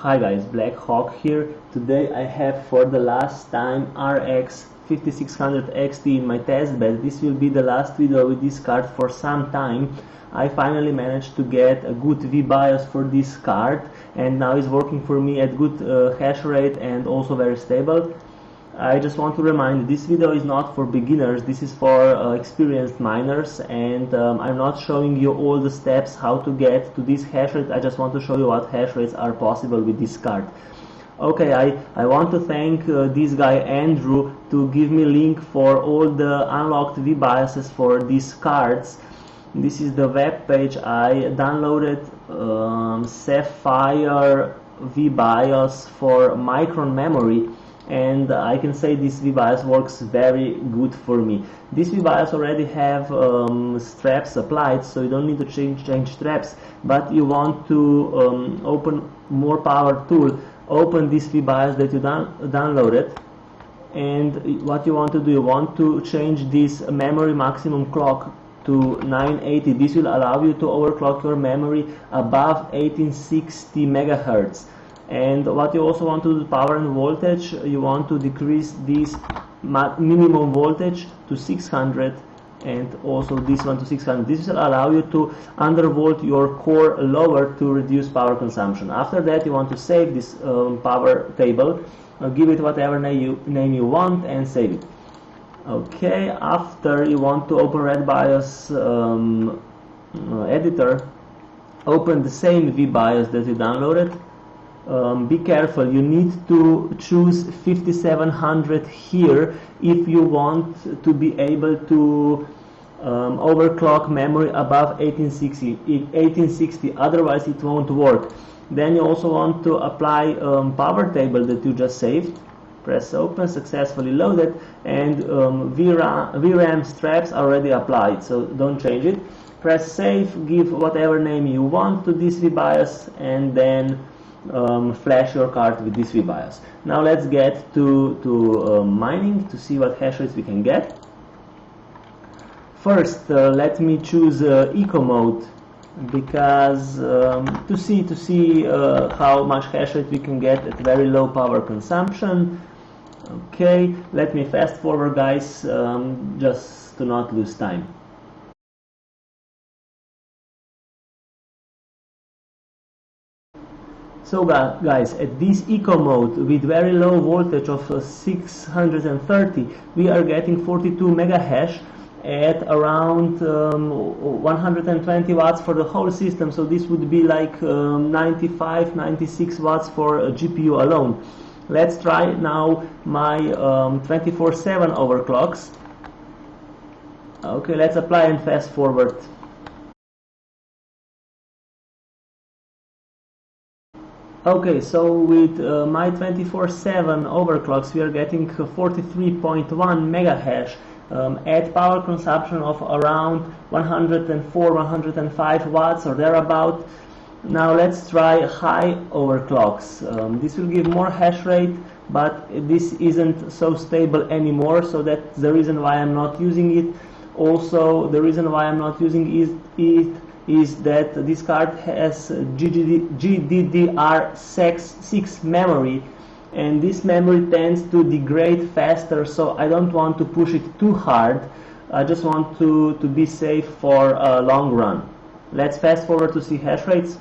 Hi guys, Black Hawk here. Today I have for the last time Rx5600XT in my testbed. This will be the last video with this card for some time. I finally managed to get a good vBIOS for this card and now it's working for me at good hash rate and also very stable. I just want to remind you, this video is not for beginners, this is for experienced miners, and I'm not showing you all the steps how to get to this hash rate. I just want to show you what hash rates are possible with this card. Okay, I want to thank this guy Andrew to give me link for all the unlocked vBIOSes for these cards. This is the web page. I downloaded Sapphire vBIOS for Micron memory, and I can say this vBIOS works very good for me. This vBIOS already have straps applied, so you don't need to change straps, but you want to open more power tool, open this vBIOS that you downloaded, and what you want to do, you want to change this memory maximum clock to 980. This will allow you to overclock your memory above 1860 megahertz. And what you also want to do, power and voltage, you want to decrease this minimum voltage to 600 and also this one to 600. This will allow you to undervolt your core lower to reduce power consumption. After that you want to save this power table, give it whatever name you want and save it. Okay, after you want to open RedBIOS editor, open the same vBIOS that you downloaded. Be careful, you need to choose 5700 here if you want to be able to overclock memory above 1860, otherwise it won't work. Then you also want to apply power table that you just saved. Press open, successfully loaded, and VRAM straps already applied, so don't change it. Press save, give whatever name you want to this vBIOS, and then flash your card with this vBIOS. Now let's get to mining to see what hash rates we can get. First, let me choose eco mode because to see how much hash rate we can get at very low power consumption. Okay, let me fast forward, guys, just to not lose time. So guys, at this eco mode with very low voltage of 630, we are getting 42 mega hash at around 120 watts for the whole system, so this would be like 95-96 watts for a GPU alone. Let's try now my 24/7 overclocks. Okay, let's apply and fast forward. Okay, so with my 24/7 overclocks we are getting 43.1 mega hash at power consumption of around 104-105 watts or thereabout. Now let's try high overclocks. This will give more hash rate, but this isn't so stable anymore, so that's the reason why I'm not using it. Also, the reason why I'm not using it is that this card has GDDR6 memory, and this memory tends to degrade faster, so I don't want to push it too hard. I just want to be safe for a long run. Let's fast forward to see hash rates.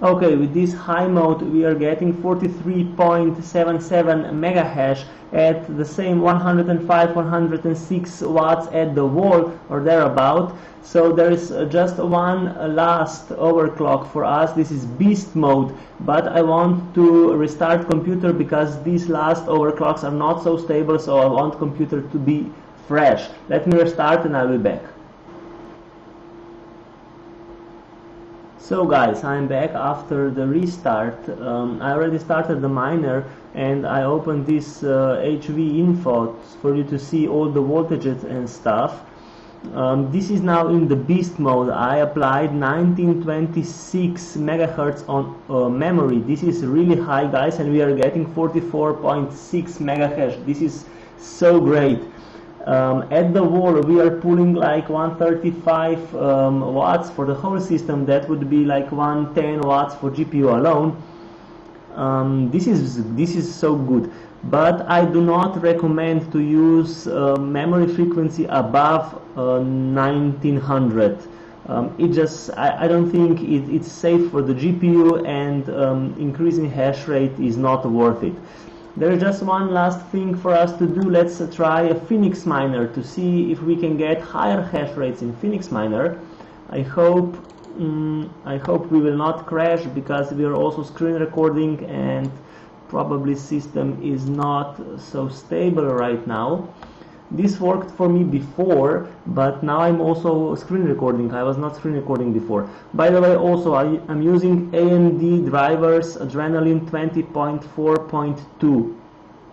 Okay, with this high mode we are getting 43.77 mega hash at the same 105-106 watts at the wall or thereabout. So there is just one last overclock for us. This is beast mode, but I want to restart computer because these last overclocks are not so stable, so I want computer to be fresh. Let me restart and I'll be back. So guys, I'm back after the restart. I already started the miner and I opened this HV info for you to see all the voltages and stuff. This is now in the beast mode. I applied 1926 megahertz on memory. This is really high, guys, and we are getting 44.6 megahash. This is so great. At the wall we are pulling like 135 watts for the whole system. That would be like 110 watts for GPU alone. This is so good, but I do not recommend to use memory frequency above 1900. I don't think it's safe for the GPU, and increasing hash rate is not worth it. There is just one last thing for us to do. Let's try a vminer to see if we can get higher hash rates in vminer. I hope we will not crash, because we are also screen recording and probably system is not so stable right now. This worked for me before, but now I'm also screen recording. I was not screen recording before. By the way, also I'm using AMD drivers Adrenalin 20.4.2.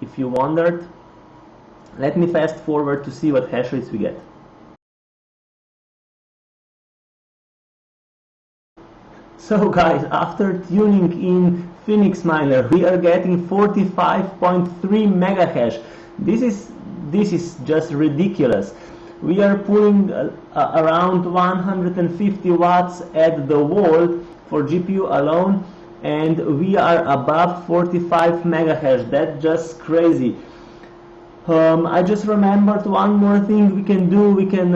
if you wondered. Let me fast forward to see what hash rates we get. So guys, after tuning in vminer, we are getting 45.3 mega hash. This is just ridiculous. We are pulling around 150 watts at the wall for GPU alone, and we are above 45 mega hash. That's just crazy. I just remembered one more thing we can do. We can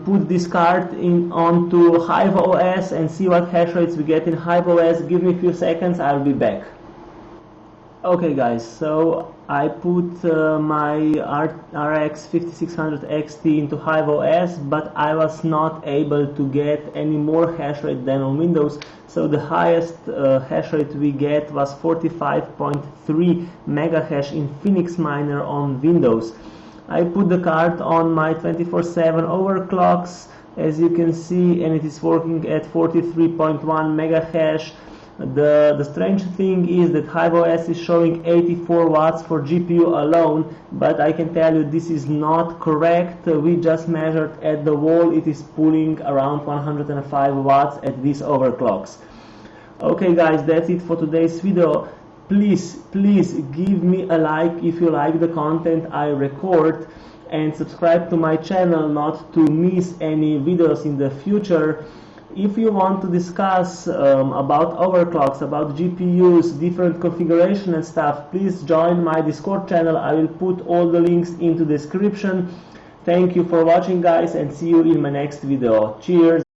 put this card onto Hive OS and see what hash rates we get in Hive OS. Give me a few seconds, I'll be back. Okay guys, so I put my Rx5600XT into Hive OS, but I was not able to get any more hash rate than on Windows. So the highest hash rate we get was 45.3 mega hash in vminer on Windows. I put the card on my 24/7 overclocks, as you can see, and it is working at 43.1 mega hash. The strange thing is that Hive OS is showing 84 watts for GPU alone, but I can tell you this is not correct. We just measured at the wall, it is pulling around 105 watts at these overclocks. Okay guys, that's it for today's video. Please give me a like if you like the content I record, and subscribe to my channel not to miss any videos in the future. If you want to discuss about overclocks, about GPUs, different configuration and stuff, please join my Discord channel. I will put all the links into the description. Thank you for watching guys, and see you in my next video. Cheers!